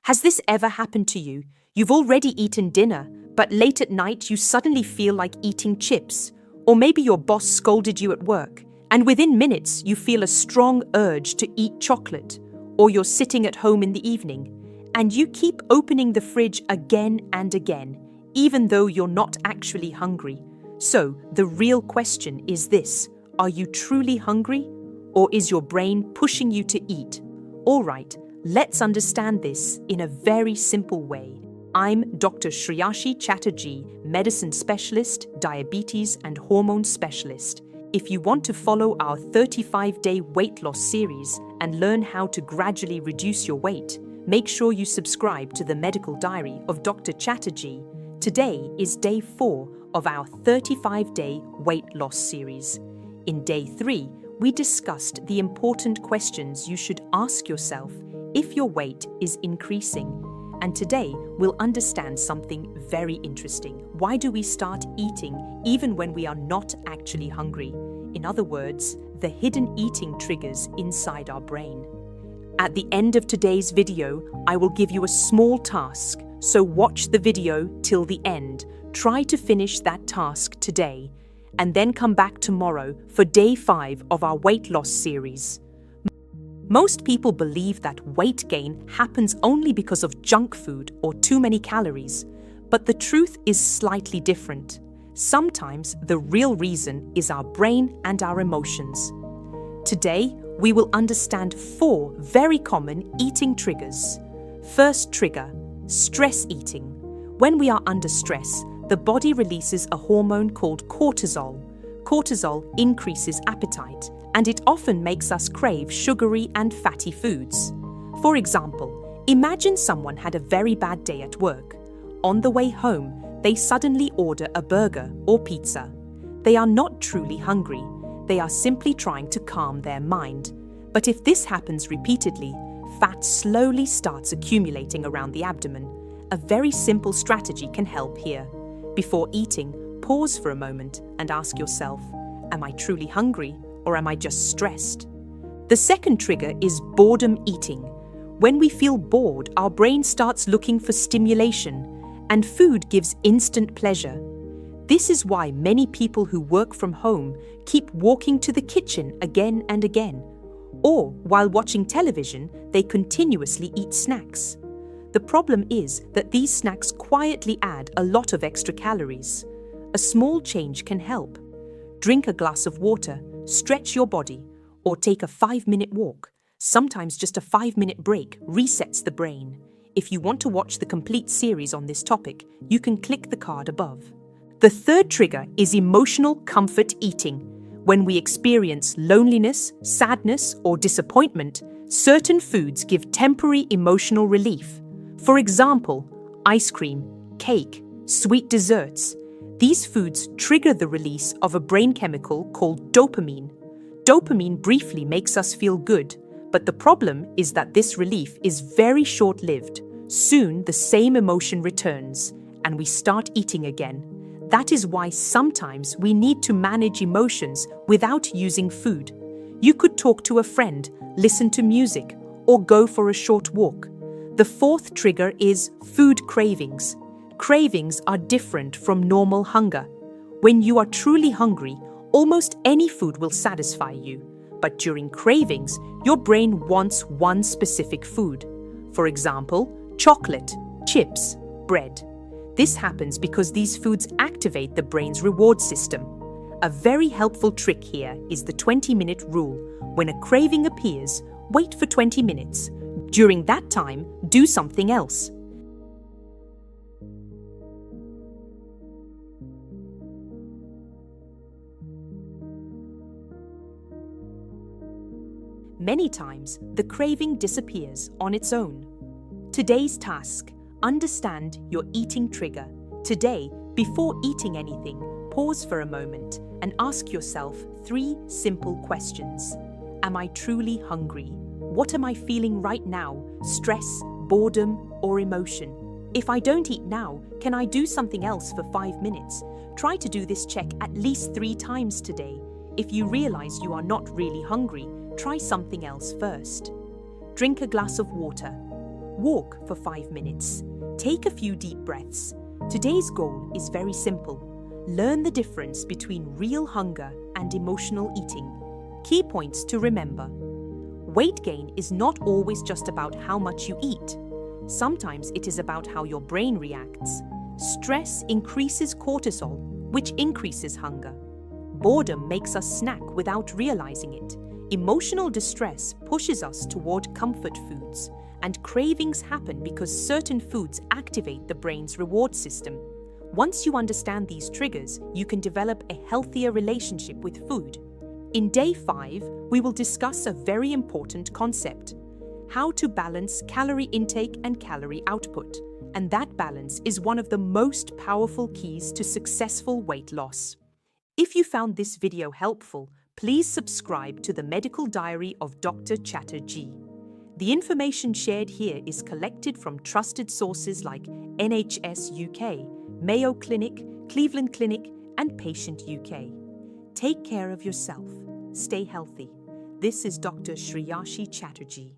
Has this ever happened to you? You've already eaten dinner, but late at night you suddenly feel like eating chips. Or maybe your boss scolded you at work, and within minutes you feel a strong urge to eat chocolate. Or you're sitting at home in the evening, and you keep opening the fridge again and again, even though you're not actually hungry. So, the real question is this: are you truly hungry? Or is your brain pushing you to eat? All right, let's understand this in a very simple way. I'm Dr. Shreyashi Chatterjee, medicine specialist, diabetes and hormone specialist. If you want to follow our 35-day weight loss series and learn how to gradually reduce your weight, make sure you subscribe to the Medical Diary of Dr. Chatterjee. Today is day 4 of our 35-day weight loss series. In day 3, we discussed the important questions you should ask yourself if your weight is increasing. And today, we'll understand something very interesting. Why do we start eating even when we are not actually hungry? In other words, the hidden eating triggers inside our brain. At the end of today's video, I will give you a small task, so watch the video till the end. Try to finish that task today, and then come back tomorrow for day 5 of our weight loss series. Most people believe that weight gain happens only because of junk food or too many calories, but the truth is slightly different. Sometimes the real reason is our brain and our emotions. Today, we will understand 4 very common eating triggers. First trigger: stress eating. When we are under stress, the body releases a hormone called cortisol. Cortisol increases appetite, and it often makes us crave sugary and fatty foods. For example, imagine someone had a very bad day at work. On the way home, they suddenly order a burger or pizza. They are not truly hungry. They are simply trying to calm their mind. But if this happens repeatedly, fat slowly starts accumulating around the abdomen. A very simple strategy can help here. Before eating, pause for a moment and ask yourself, am I truly hungry or am I just stressed? The second trigger is boredom eating. When we feel bored, our brain starts looking for stimulation, and food gives instant pleasure. This is why many people who work from home keep walking to the kitchen again and again. Or, while watching television, they continuously eat snacks. The problem is that these snacks quietly add a lot of extra calories. A small change can help. Drink a glass of water, stretch your body, or take a 5-minute walk. Sometimes just a 5-minute break resets the brain. If you want to watch the complete series on this topic, you can click the card above. The third trigger is emotional comfort eating. When we experience loneliness, sadness, or disappointment, certain foods give temporary emotional relief. For example, ice cream, cake, sweet desserts. These foods trigger the release of a brain chemical called dopamine. Dopamine briefly makes us feel good, but the problem is that this relief is very short-lived. Soon, the same emotion returns, and we start eating again. That is why sometimes we need to manage emotions without using food. You could talk to a friend, listen to music, or go for a short walk. The fourth trigger is food cravings. Cravings are different from normal hunger. When you are truly hungry, almost any food will satisfy you. But during cravings, your brain wants one specific food. For example, chocolate, chips, bread. This happens because these foods activate the brain's reward system. A very helpful trick here is the 20-minute rule. When a craving appears, wait for 20 minutes. During that time, do something else. Many times, the craving disappears on its own. Today's task: understand your eating trigger. Today, before eating anything, pause for a moment and ask yourself 3 simple questions. Am I truly hungry? What am I feeling right now? Stress, boredom, or emotion? If I don't eat now, can I do something else for 5 minutes? Try to do this check at least 3 times today. If you realize you are not really hungry, try something else first. Drink a glass of water. Walk for 5 minutes. Take a few deep breaths. Today's goal is very simple. Learn the difference between real hunger and emotional eating. Key points to remember. Weight gain is not always just about how much you eat. Sometimes it is about how your brain reacts. Stress increases cortisol, which increases hunger. Boredom makes us snack without realizing it. Emotional distress pushes us toward comfort foods, and cravings happen because certain foods activate the brain's reward system. Once you understand these triggers, you can develop a healthier relationship with food. In Day 5, we will discuss a very important concept: how to balance calorie intake and calorie output. And that balance is one of the most powerful keys to successful weight loss. If you found this video helpful, please subscribe to the Medical Diary of Dr. Chatterjee. The information shared here is collected from trusted sources like NHS UK, Mayo Clinic, Cleveland Clinic, and Patient UK. Take care of yourself. Stay healthy. This is Dr. Shreyashi Chatterjee.